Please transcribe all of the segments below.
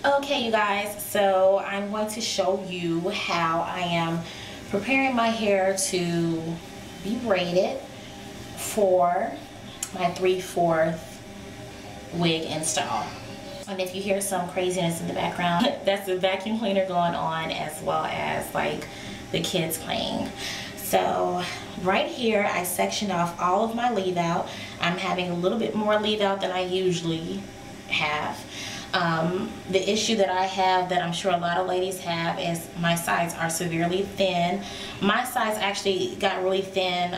Okay, you guys, so I'm going to show you how I am preparing my hair to be braided for my 3/4 wig install. And if you hear some craziness in the background, that's the vacuum cleaner going on, as well as like the kids playing. So right here I sectioned off all of my leave out. I'm having a little bit more leave out than I usually have. The issue that I have, that I'm sure a lot of ladies have, is my sides are severely thin. My sides actually got really thin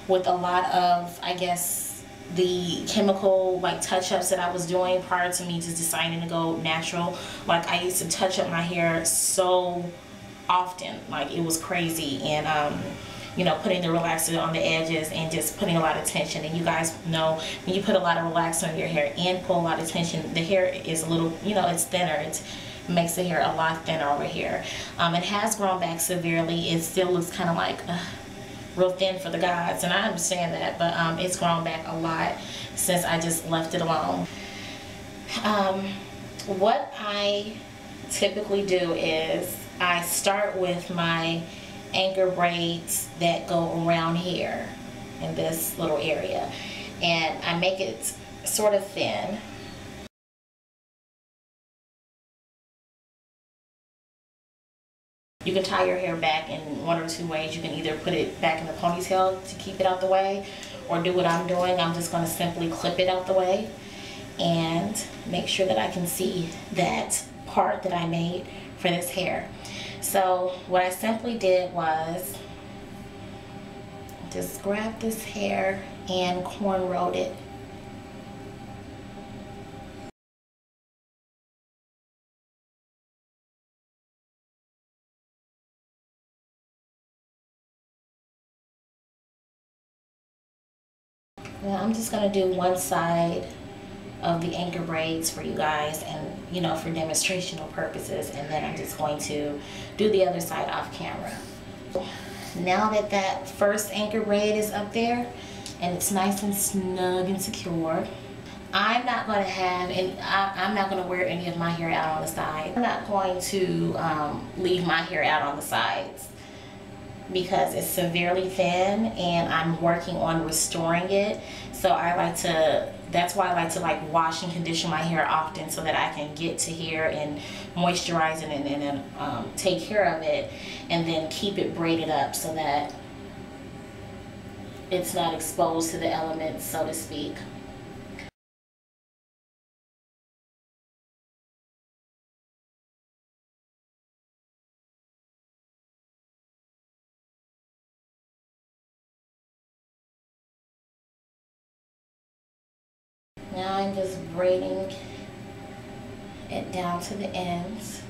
with a lot of, I guess, the chemical like touch-ups that I was doing prior to me just deciding to go natural. Like, I used to touch up my hair so often, like it was crazy, and you know, putting the relaxer on the edges and just putting a lot of tension. And you guys know, when you put a lot of relaxer on your hair and pull a lot of tension, the hair is a little, you know, it's thinner. It makes the hair a lot thinner over here. It has grown back severely. It still looks kind of like real thin for the gods, and I understand that, but it's grown back a lot since I just left it alone. What I typically do is I start with my anchor braids that go around here in this little area, and I make it sort of thin. You can tie your hair back in one or two ways. You can either put it back in the ponytail to keep it out the way, or do what I'm doing. I'm just going to simply clip it out the way and make sure that I can see that part that I made for this hair. So what I simply did was just grab this hair and cornrowed it. Now I'm just going to do one side of the anchor braids for you guys, and you know, for demonstrational purposes, and then I'm just going to do the other side off camera. Now that that first anchor braid is up there and it's nice and snug and secure, I'm not going to have any, I'm not going to wear any of my hair out on the side. I'm not going to leave my hair out on the sides because it's severely thin and I'm working on restoring it. So I like to, that's why I like to like wash and condition my hair often, so that I can get to here and moisturize it and take care of it, and then keep it braided up so that it's not exposed to the elements, so to speak. Now I'm just braiding it down to the ends.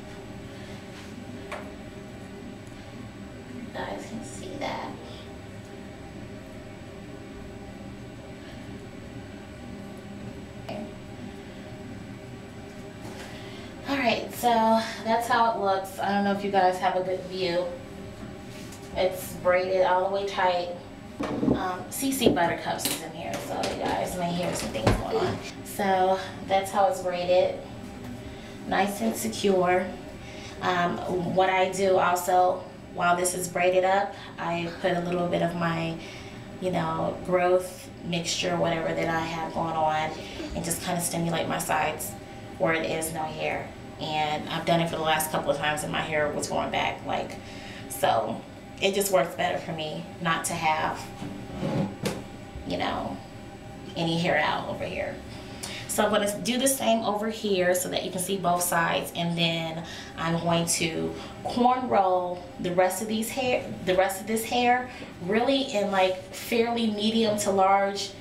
You guys can see that. Okay. Alright, so that's how it looks. I don't know if you guys have a good view. It's braided all the way tight. CC Buttercups is in here, so you guys may hear some things going on. So that's how it's braided, nice and secure. What I do also, while this is braided up, I put a little bit of my, you know, growth mixture, whatever that I have going on, and just kind of stimulate my sides where it is no hair. And I've done it for the last couple of times, and my hair was going back, like, so it just works better for me not to have, you know, any hair out over here. So I'm going to do the same over here so that you can see both sides, and then I'm going to cornrow the rest of this hair really in like fairly medium to large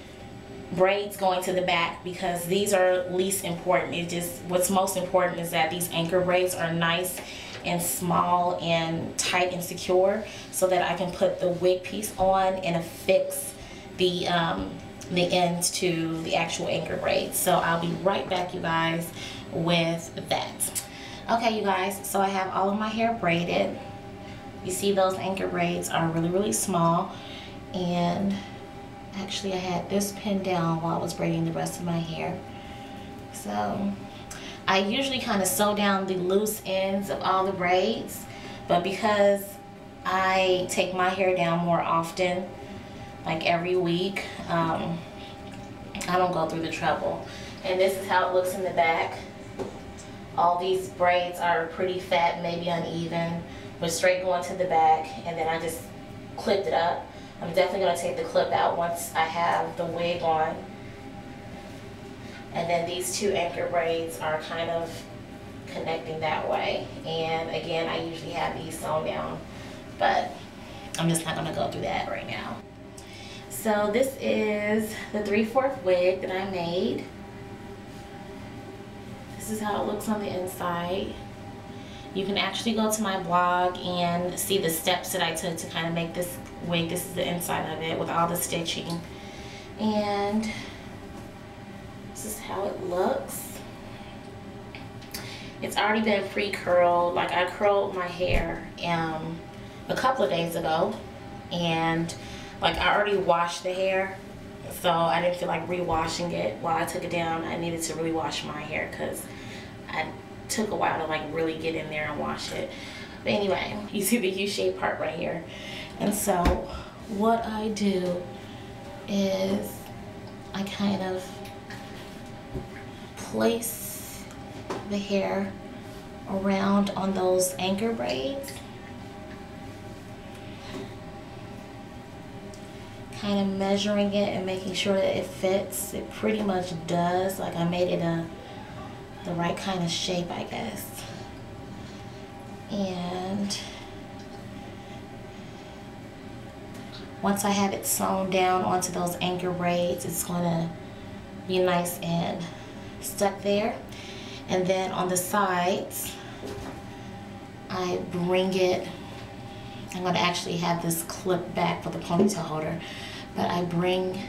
braids going to the back because these are least important. What's most important is that these anchor braids are nice and small and tight and secure so that I can put the wig piece on and affix the ends to the actual anchor braids. So I'll be right back, you guys, with that. Okay, you guys, so I have all of my hair braided. You see those anchor braids are really, really small, and actually I had this pinned down while I was braiding the rest of my hair. So I usually kind of sew down the loose ends of all the braids, but because I take my hair down more often, like every week, I don't go through the trouble. And this is how it looks in the back. All these braids are pretty fat, maybe uneven, but straight going to the back, and then I just clipped it up. I'm definitely going to take the clip out once I have the wig on. And then these two anchor braids are kind of connecting that way. And again, I usually have these sewn down, but I'm just not going to go through that right now. So this is the 3/4 wig that I made. This is how it looks on the inside. You can actually go to my blog and see the steps that I took to kind of make this wig. This is the inside of it with all the stitching. And this is how it looks. It's already been pre-curled. Like, I curled my hair a couple of days ago, and like I already washed the hair, so I didn't feel like rewashing it while I took it down. I needed to really wash my hair because I took a while to like really get in there and wash it. But anyway, you see the U-shaped part right here. And so what I do is I kind of place the hair around on those anchor braids, kind of measuring it and making sure that it fits. It pretty much does. Like, I made it the right kind of shape, I guess. And once I have it sewn down onto those anchor braids, it's gonna be nice and stuck there. And then on the sides, I bring it, I'm gonna actually have this clip back for the ponytail holder, but I bring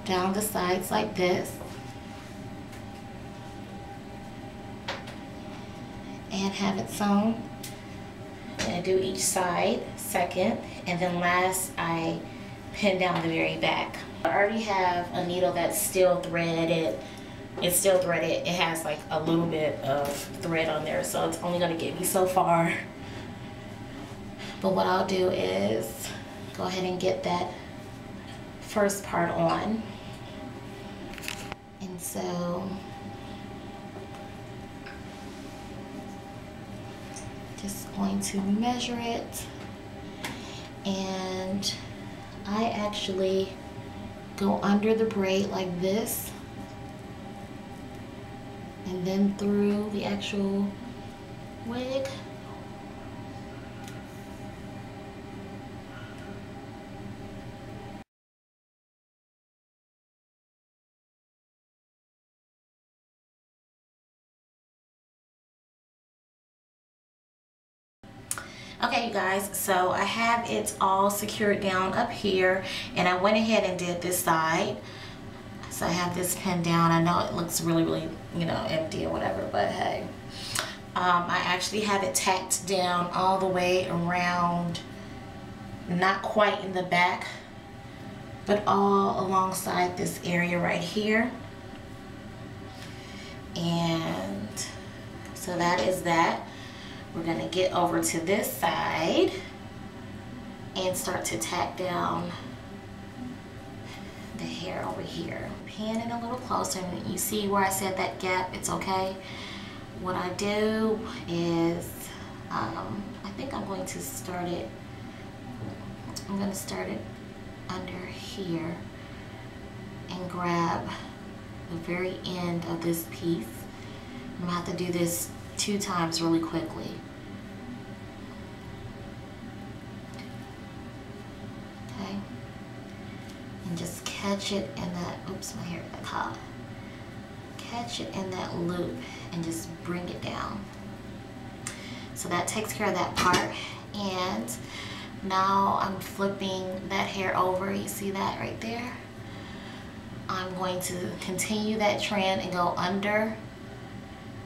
down the sides like this and have it sewn. And I do each side second, and then last I pin down the very back. I already have a needle that's still threaded. It's still threaded. It has like a little bit of thread on there, so it's only gonna get me so far. But what I'll do is go ahead and get that first part on. And so just going to measure it, and I actually go under the braid like this and then through the actual wig. Okay, you guys, so I have it all secured down up here, and I went ahead and did this side. So I have this pinned down. I know it looks really, really, you know, empty or whatever, but hey. I actually have it tacked down all the way around, not quite in the back, but all alongside this area right here. And so that is that. We're gonna get over to this side and start to tack down the hair over here. Pan it a little closer, and you see where I said that gap, it's okay. What I do is, I think I'm going to start it, I'm gonna start it under here and grab the very end of this piece. I'm gonna have to do this 2 times really quickly. Okay, and just catch it in that, oops, my hair got caught. Catch it in that loop and just bring it down. So that takes care of that part. And now I'm flipping that hair over. You see that right there? I'm going to continue that trend and go under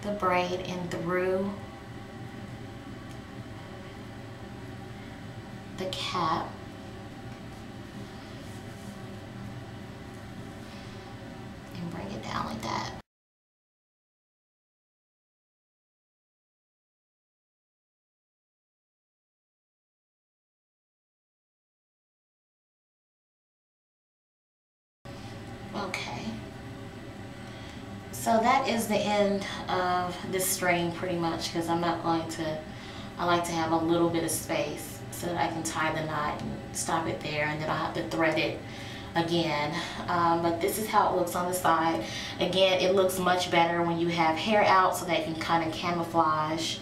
the braid and through the cap. And bring it down like that. Okay, so that is the end of this string pretty much, because I'm not going to, I like to have a little bit of space so that I can tie the knot and stop it there, and then I'll have to thread it again. But this is how it looks on the side. Again, it looks much better when you have hair out, so that you can kind of camouflage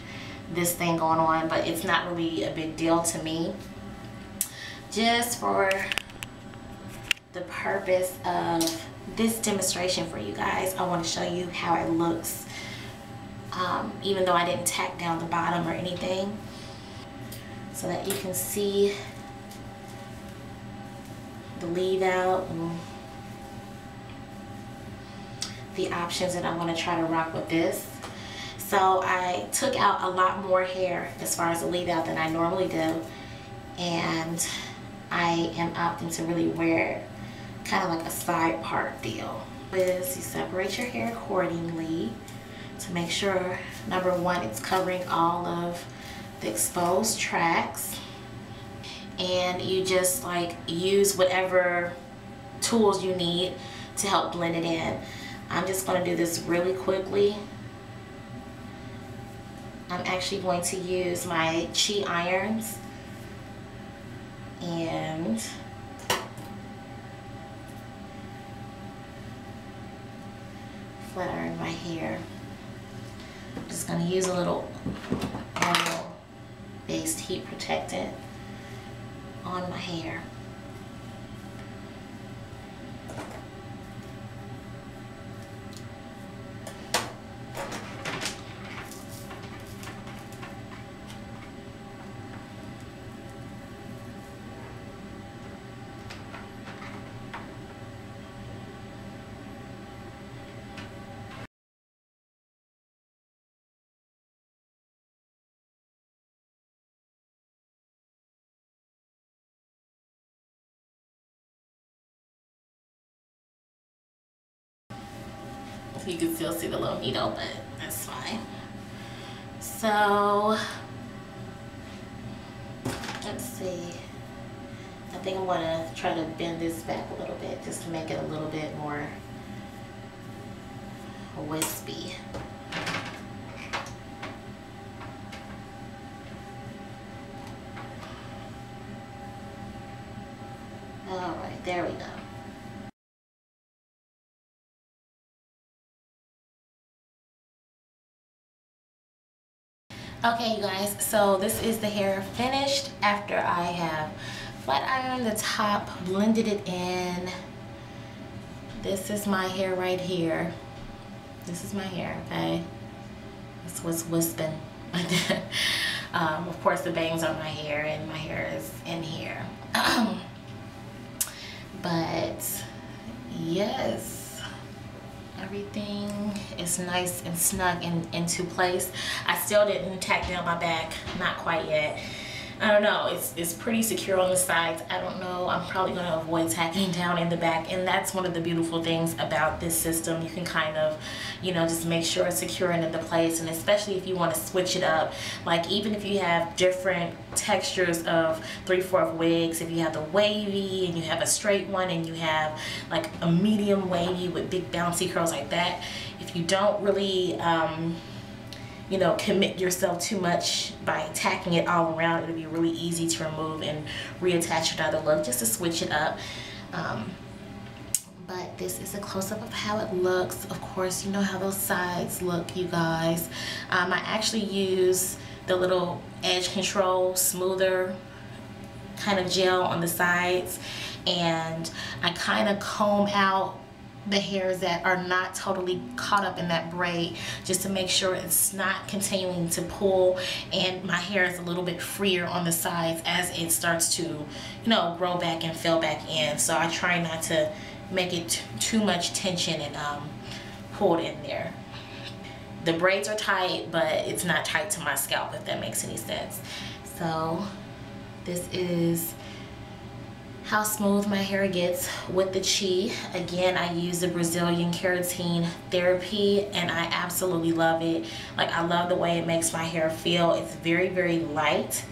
this thing going on, but it's not really a big deal to me. Just for the purpose of this demonstration for you guys, I want to show you how it looks, even though I didn't tack down the bottom or anything, so that you can see the leave out and the options that I want to try to rock with this. So I took out a lot more hair as far as the leave out than I normally do, and I am opting to really wear it kind of like a side part deal. Is you separate your hair accordingly to make sure, number one, it's covering all of the exposed tracks, and you just like use whatever tools you need to help blend it in. I'm just going to do this really quickly. I'm actually going to use my Chi irons and flat iron my hair. I'm just going to use a little oil based heat protectant on my hair. You can still see the little needle, but that's fine. So let's see. I think I'm gonna try to bend this back a little bit just to make it a little bit more wispy. All right, there we go. Okay, you guys, so this is the hair finished after I have flat ironed the top, blended it in. This is my hair right here. This is my hair, okay? This was wisping. Of course, the bangs are my hair, and my hair is in here. But yes, everything is nice and snug and into place. I still didn't tack down my back, not quite yet. I don't know, it's pretty secure on the sides. I don't know, I'm probably going to avoid tacking down in the back, and that's one of the beautiful things about this system. You can kind of, you know, just make sure it's secure and into place, and especially if you want to switch it up, like even if you have different textures of 3/4 wigs, if you have the wavy and you have a straight one and you have like a medium wavy with big bouncy curls like that, if you don't really you know, commit yourself too much by tacking it all around, it'll be really easy to remove and reattach another look just to switch it up. But this is a close-up of how it looks. Of course, you know how those sides look, you guys. I actually use the little edge control smoother kind of gel on the sides, and I kind of comb out the hairs that are not totally caught up in that braid, just to make sure it's not continuing to pull and my hair is a little bit freer on the sides as it starts to, you know, grow back and fill back in. So I try not to make it too much tension and pulled in there. The braids are tight, but it's not tight to my scalp, if that makes any sense. So this is how smooth my hair gets with the Chi. Again, I use the Brazilian keratin therapy and I absolutely love it. Like, I love the way it makes my hair feel. It's very, very light.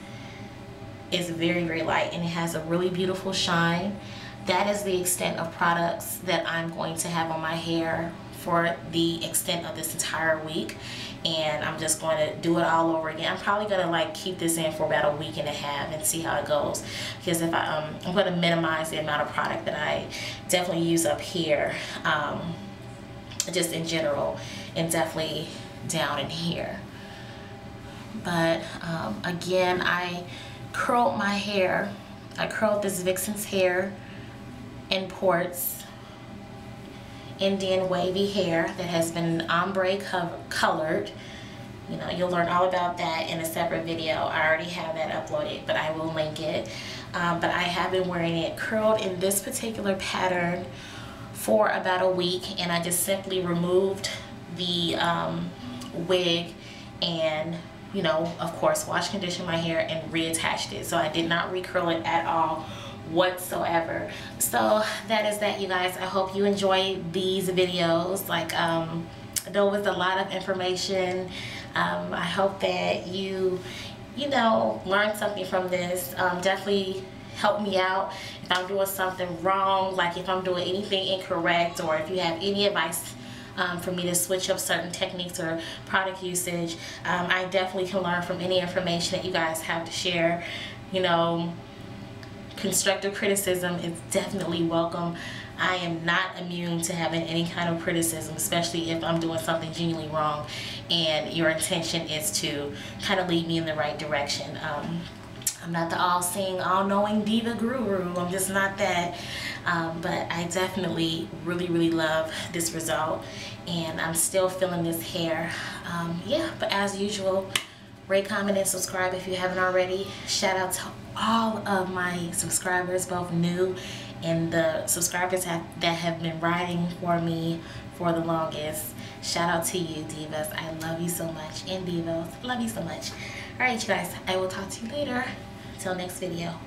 It's very, very light, and it has a really beautiful shine. That is the extent of products that I'm going to have on my hair for the extent of this entire week, and I'm just going to do it all over again. I'm probably going to like keep this in for about a week and a half and see how it goes, because if I'm going to minimize the amount of product that I definitely use up here, just in general, and definitely down in here. But again, I curled my hair. I curled this Vixxens hair Imports Indian wavy hair that has been ombre colored. You know, you'll learn all about that in a separate video. I already have that uploaded, but I will link it. But I have been wearing it curled in this particular pattern for about a week, and I just simply removed the wig and, you know, of course, wash condition my hair and reattached it. So I did not recurl it at all whatsoever. So that is that, you guys. I hope you enjoy these videos. Like, there was a lot of information. I hope that you know, learned something from this. Definitely help me out if I'm doing something wrong, like if I'm doing anything incorrect, or if you have any advice for me to switch up certain techniques or product usage. I definitely can learn from any information that you guys have to share. You know, constructive criticism is definitely welcome. I am not immune to having any kind of criticism, especially if I'm doing something genuinely wrong and your intention is to kind of lead me in the right direction. I'm not the all-seeing, all-knowing diva guru. I'm just not that. But I definitely really love this result, and I'm still feeling this hair. Yeah, but as usual, rate, comment, and subscribe if you haven't already. Shout out to all of my subscribers, both new and the subscribers that have been riding for me for the longest. Shout out to you, divas. I love you so much, and divas, love you so much. All right, you guys, I will talk to you later. Till next video.